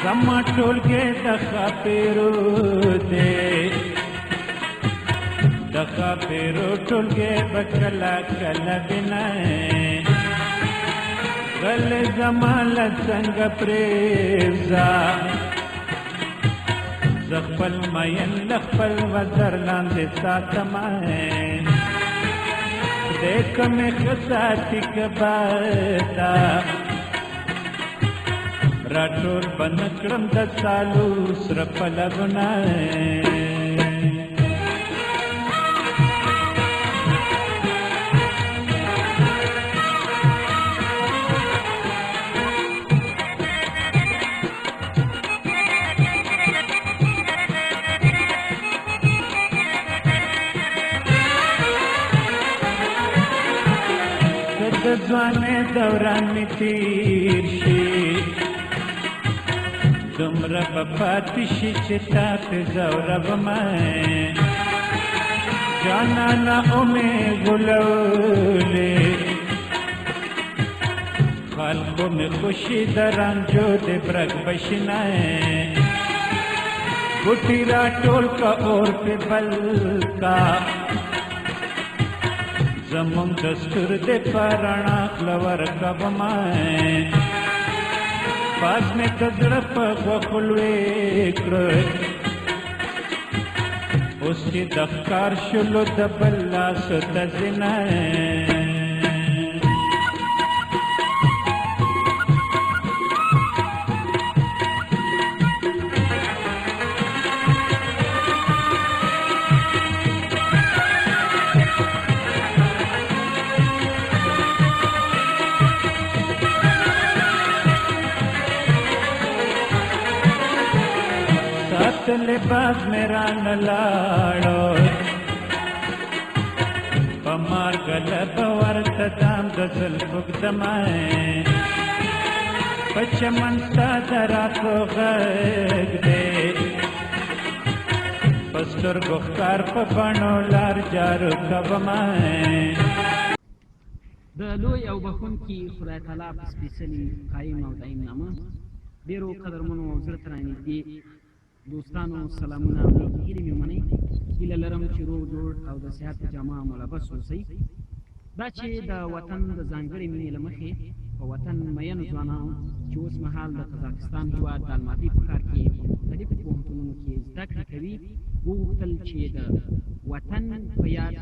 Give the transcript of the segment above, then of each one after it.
زما ټولګی د ښاپیرو دی د ښاپیرو ټولګی به کله کله وینئ غلی زما له څنګه پرېږده زه خپل مین له خپل وزر لاندې ساتمه خدای که مې ښه ساتي که بده راټول به نه کړم د سالو سره پلونه د ځوانۍ دوران مې تېر شي دومره به پاتې شي چې تا پې ځوربمه جانانه اومې غولولې خلقو مې خوشي د رنجو د برګ بشنه بوټي راټول که اور پې بل کا زمونږ دستور د پراڼه خوله ورکومه پاس مې د زړه په غوښو لوی کړه اوس چې د ښکار شولو د بل لاسو ته ځینه لباس میرا نلاړو په مارګله به ورته دام د زلفو ږدمه په چمن ستا د راتلو غږ دی په سترګو ښکار په بڼو لار جارو کومه د لوی او بخونکي خدای تعالی په سپېڅلي قایم او دایم نامه ډېرو قدرمنو او زړه ته رانږدې دوستانو سلامونه او نیکهیلې مې ومنئ هیله لرم چې روغ جوړ او د صحت په جامه ملبس اوسئ دا چې د وطن د ځانګړې مینې له مخې په وطن مینو ځوانانو چې اوس مهال د قزاقستان هېواد د الماتي په ښار کې په مختلفو پوهنتونونو کې زده کړې کوي وغوښتل چې د وطن په یاد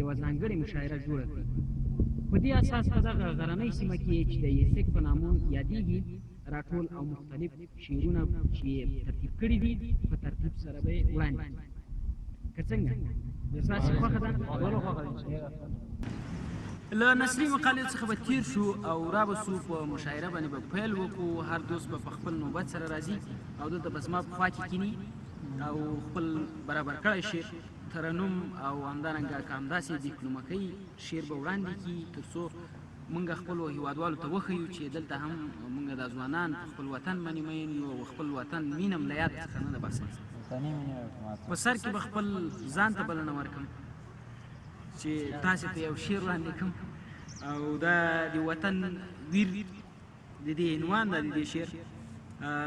یوه ځانګړې مشاعره جوړه کړي په دې اساس په دغه غرنۍ سیمه کې چې د یسک په نامون یادیږي راټول او مختلف شعرونه چې ترتیب کړي دي په ترتیب سره به یې وړاندې کړي که څنګه ستاسې خوښه ده له نثري مقالې څخه به تېر شو او رابسو په مشاعره باندې به پیل وکړو هر دوست به په خپل نوبت سره راځي او دلته به زما په خوا کې کیني او خپل برابر کړی شعر ترنم او همدارنګه که همداسې دیپلومکۍ شعر به وړاندې کړي تر څو مونږ خپلو هیوادوالو ته وښیو چې دلته هم مونږ دا ځوانان په خپل وطن باندې مین یو او خپل وطن مینه م له یاد څخه نه ده باسئ په سر کې به خپل ځان ته بلنه ورکړم چې تاسې ته یو شعر وړاندې کړم او دا د وطن ویر د دې عنوان ده د دې شعر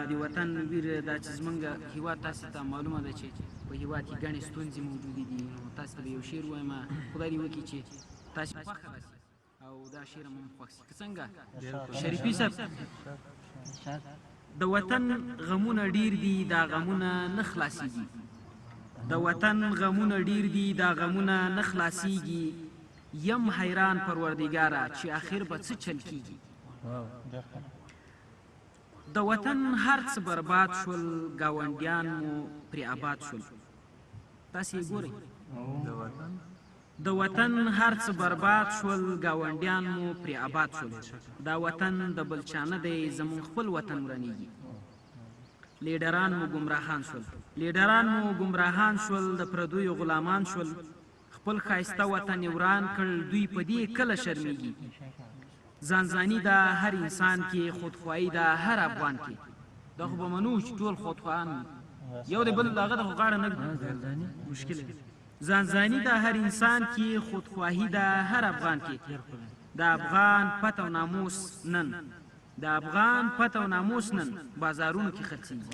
د وطن ویر دا چې زمونږ هیواد تاسې ته معلومه ده چې په هیواد کې ګڼې ستونزې موجودې دي نو تاسې ته به یو شعر ووایم خدای دې وکړي چې تاسې خوښه راشي او دا شعر هم خوښ شي که څنګه شریفي صاحب د وطن غمونه ډیر دي دا غمونه نه خلاصیږي د وطن غمونه ډیر دي دا غمونه نه خلاصیږي یم حیران پروردګاره چې آخر به څه چل کیږي د وطن هر څه برباد شول ګاونډیان مو پرې آباد شول تاسې یې ګورئ د وطن هر څه برباد شول ګاونډیان مو پرې آباد شول دا وطن د بل چا نه دی زموږ خپل وطن ورانیږي لیډران مو ګمراهان شول لیډران مو ګمراهان شول د پردیو غلامان شول خپل ښایسته وطن یې وران کړ دوی په دې کله شرمیږي ځانځاني ده هر انسان کې خودخواهي ده هر افغان کې دا خو به منو چې ټول خودخواهان یو د بل هغه د خو غاړه نه مشکل دی ځانځاني ده هر انسان کې خودخواهي ده هر افغان کې د افغان پت او ناموس نن د افغان پته او ناموس نن بازارونو کې خرڅېږي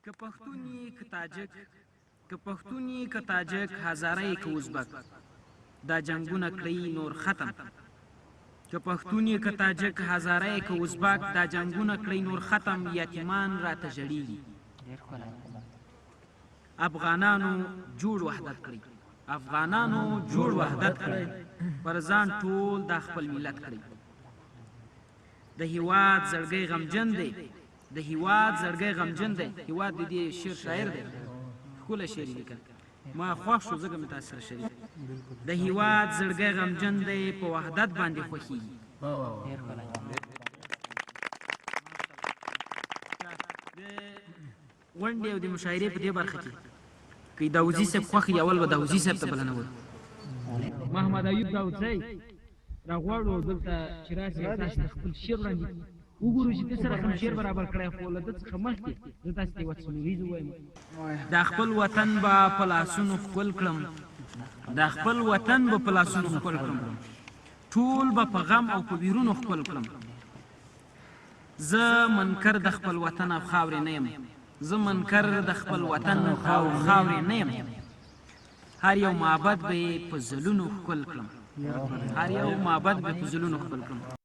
که پښتون یې که تاجک که پښتون یې که تاجک هزاره یې که ازبک دا جنګونه کړئ نور ختم که پښتون یې که تاجک هزاره یې که ازبک دا جنګونه کړئ نور ختم یتیمان راته ژړېږي افغانانو جوړ وحدت کړئ افغانانو جوړ وحدت کړئ پر ځان ټول دا خپل ملت کړئ د هیواد زړګی غمجن دی د هیواد زړګی غمجن دی هیواد د دې شعر شاعر دی ښکلی شعر یې لیکل ما خوښ شو ځکه مې تاسو سره شریک د هیواد زړګی غمجن دی په وحدت باندې خوښېږي د غونډې او د مشاعرې په دې برخه کې که داودي صاحب خوښ یې اول به داودي صاحب ته بلنه ورکړو محمد ایوب داودزی راغواړو دلته چې راسي او تاسو د خپل شعر وړاندې وګورو چې ده سره کوم شعر برابر کړی خو له ده څخه مخکې زه تاسو ته یوه څلوریزه ووایم دا خپل وطن به په لاسونو ښکل کړم دا خپل وطن به په لاسونو ښکل کړم ټول به په غم او په ویرونو ښکل کړم زه منکر د خپل وطن او خاورې نه یم زه منکر د خپل وطن او خاورې نه یم هر یو معبد به یې په ځلونو ښکل کړم هر یو معبد به یې په ځلونو ښکل کړم